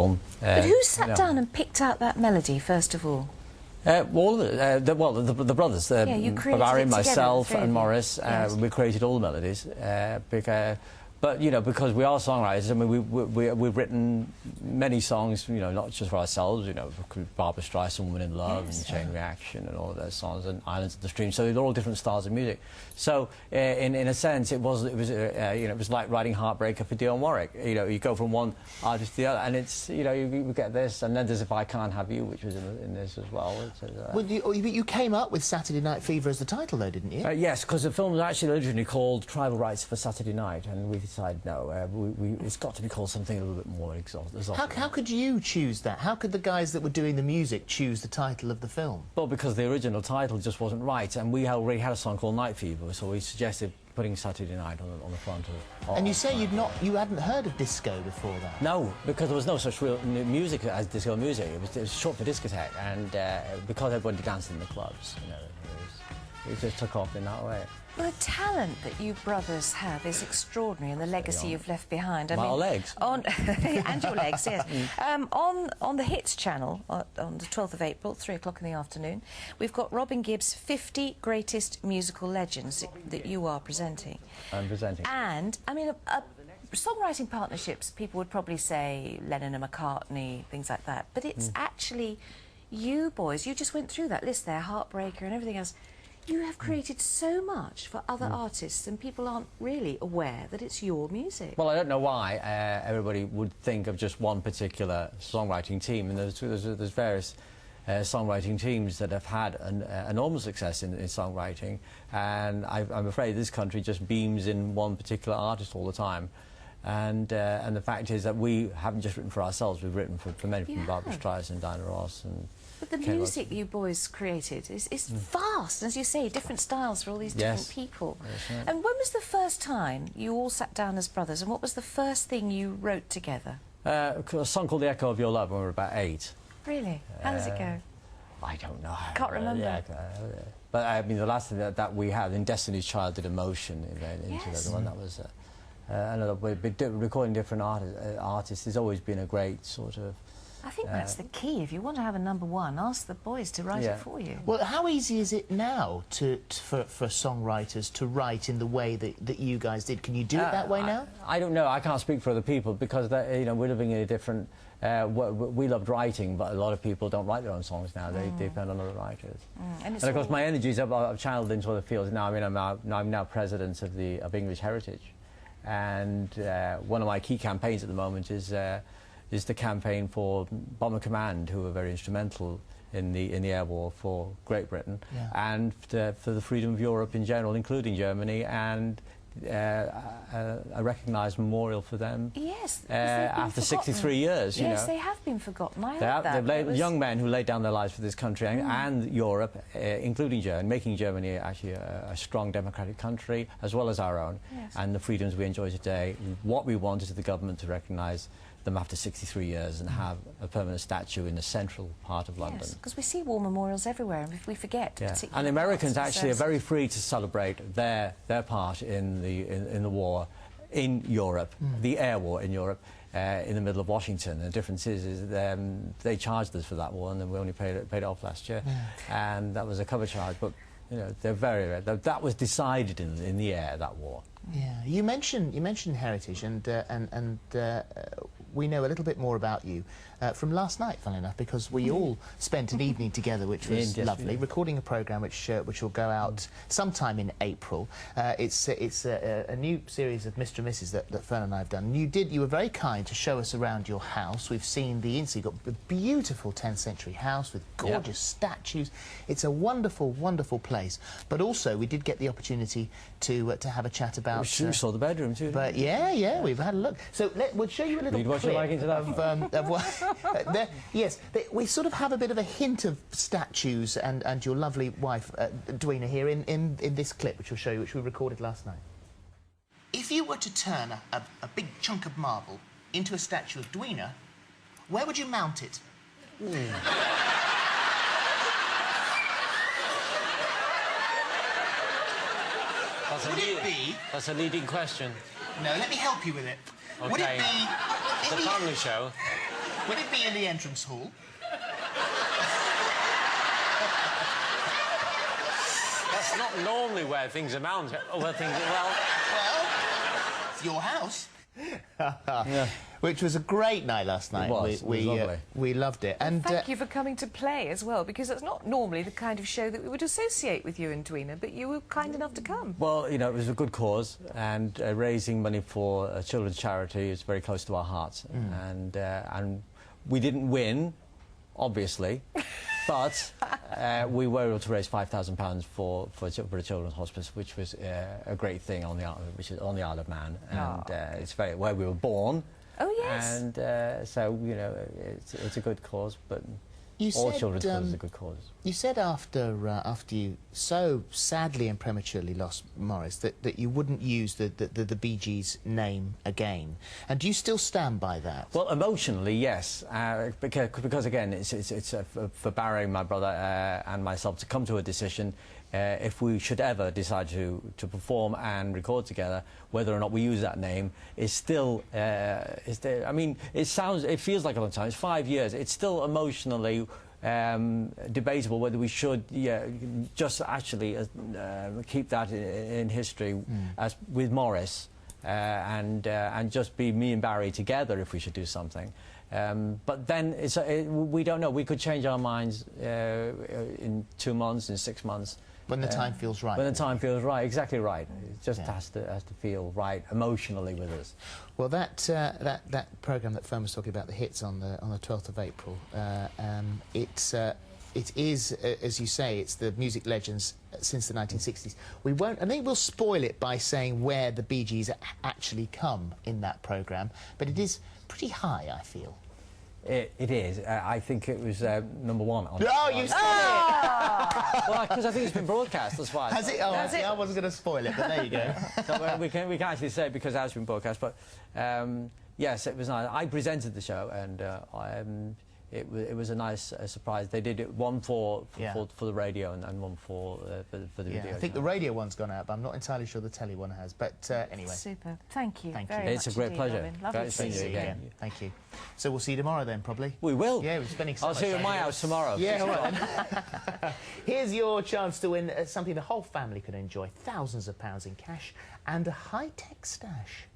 film. But who sat down and picked out that melody, first of all? All of the brothers, you created Barry, it together, myself, the three of and you. Morris. Yes. We created all the melodies. But you know, because we are songwriters, I mean, we've written many songs, you know, not just for ourselves, you know, Barbra Streisand, Woman in Love, and Chain Reaction, and all of those songs, and Islands of the Stream. So they're all different styles of music. So in a sense, it was like writing Heartbreaker for Dionne Warwick. You know, you go from one artist to the other, and it's, you know, you get this, and then there's If I Can't Have You, which was in this as well. Well, you came up with Saturday Night Fever as the title, though, didn't you? Yes, because the film was actually originally called Tribal Rights for Saturday Night, and we decided no, it's got to be called something a little bit more exotic. How could you choose that? How could the guys that were doing the music choose the title of the film? Well, because the original title just wasn't right, and we already had a song called Night Fever, so we suggested putting Saturday Night on the front of. And you say you hadn't heard of disco before that? No, because there was no such real music as disco music. It was short for discotheque, and because everybody danced in the clubs, you know, it just took off in that way. Well, the talent that you brothers have is extraordinary, and the legacy you've left behind. I mean, legs. And your legs, yes. On the Hits channel, on the 12th of April, 3 o'clock in the afternoon, we've got Robin Gibb's 50 Greatest Musical Legends that you are presenting. I'm presenting. And, I mean, songwriting partnerships, people would probably say Lennon and McCartney, things like that. But it's actually you boys, you just went through that list there, Heartbreaker and everything else. You have created so much for other artists, and people aren't really aware that it's your music. Well, I don't know why everybody would think of just one particular songwriting team, and there's various songwriting teams that have had enormous success in songwriting, and I'm afraid this country just beams in one particular artist all the time. And the fact is that we haven't just written for ourselves, we've written for many, from Barbra Streisand, Diana Ross, and but the music you boys created is vast, as you say, different styles for all these different people. Yes, right. And when was the first time you all sat down as brothers, and what was the first thing you wrote together? A song called The Echo of Your Love when we were about 8. Really? How does it go? I don't know. Can't remember. But I mean, the last thing that we had, in Destiny's Child did Emotion into the one that was... recording different artists has always been a great sort of... I think that's the key. If you want to have a #1, ask the boys to write it for you. Well, how easy is it now for songwriters to write in the way that you guys did? Can you do it that way now? I don't know. I can't speak for other people because you know, we're living in a different... we loved writing, but a lot of people don't write their own songs now. They depend on other writers. And of course, my energies I've channeled into other fields now. I mean, I'm now president of English Heritage, and one of my key campaigns at the moment is the campaign for Bomber Command, who were very instrumental in the air war for Great Britain, and for the freedom of Europe in general, including Germany, and a recognised memorial for them. Yes, after 63 years. Yes, they have been forgotten. I heard that. Young men who laid down their lives for this country and Europe, including Germany, making Germany actually a strong democratic country, as well as our own, and the freedoms we enjoy today. What we want is the government to recognise them after 63 years and have a permanent statue in the central part of London. Because we see war memorials everywhere, and if we forget... And Americans actually are very free to celebrate their part in the war in Europe, the air war in Europe, in the middle of Washington. The difference is they charged us for that war, and then we only paid it off last year, and that was a cover charge. But you know, they're very that was decided in the air, that war. Yeah, you mentioned heritage, and we know a little bit more about you from last night, funnily enough, because we all spent an evening together, which was lovely, recording a programme which will go out sometime in April. It's a new series of Mr. and Mrs. that Fern and I have done. You were very kind to show us around your house. We've seen the inside. You've got a beautiful 10th century house with gorgeous statues. It's a wonderful, wonderful place. But also, we did get the opportunity to have a chat about... We saw the bedroom too. But yeah, we've had a look. So we'll show you a little clip of what... yes, we sort of have a bit of a hint of statues and your lovely wife, Edwina, here in this clip, which we'll show you, which we recorded last night. If you were to turn a big chunk of marble into a statue of Edwina, where would you mount it? That's a leading question. No, let me help you with it. Okay. Would it be... The family show. Would it be in the entrance hall? That's not normally where things amount. Well, It's your house. yeah. Which was a great night last night. It was lovely. We loved it. And thank you for coming to play as well, because that's not normally the kind of show that we would associate with you and Dweena, but you were kind enough to come. Well, you know, it was a good cause, and raising money for a children's charity is very close to our hearts. And we didn't win, obviously, but we were able to raise £5,000 for a children's hospice, which was a great thing on the Isle of Man, and it's where we were born. Oh yes. And so you know, it's a good cause, but all children's causes are good causes. You said after you so sadly and prematurely lost Morris that you wouldn't use the Bee Gees name again, and do you still stand by that? Well, emotionally, yes, because again, it's for Barry, my brother, and myself to come to a decision. If we should ever decide to perform and record together, whether or not we use that name is still, I mean, it feels like a long time. It's 5 years. It's still emotionally debatable whether we should, just actually keep that in history as with Morris, and just be me and Barry together if we should do something. But then we don't know. We could change our minds in 2 months, in 6 months. When the time feels right. When the time feels right, exactly right. It just has to feel right emotionally with us. Well, that programme that Fern was talking about, the hits on the 12th of April, it is, as you say, it's the music legends since the 1960s. We won't, I think we'll spoil it by saying where the Bee Gees actually come in that programme, but it is pretty high, I feel. It is. I think it was #1 on. Oh, you said it! Well, because I think it's been broadcast, that's why. Has it? Oh, I wasn't going to spoil it, but there you go. So we can actually say it because it has been broadcast, but yes, it was nice. I presented the show, and it was a nice surprise. They did it one for the radio and one for the video. I think the radio one's gone out, but I'm not entirely sure the telly one has. But anyway. Super. Thank you. Thank very you. much It's a great indeed, pleasure. Robin. Lovely Great to see you again. Thank you. So we'll see you tomorrow then, probably. We will. Yeah, we're spending so I'll much see you at time my together. house tomorrow. Yeah, well. Here's your chance to win something the whole family can enjoy. Thousands of pounds in cash and a high-tech stash.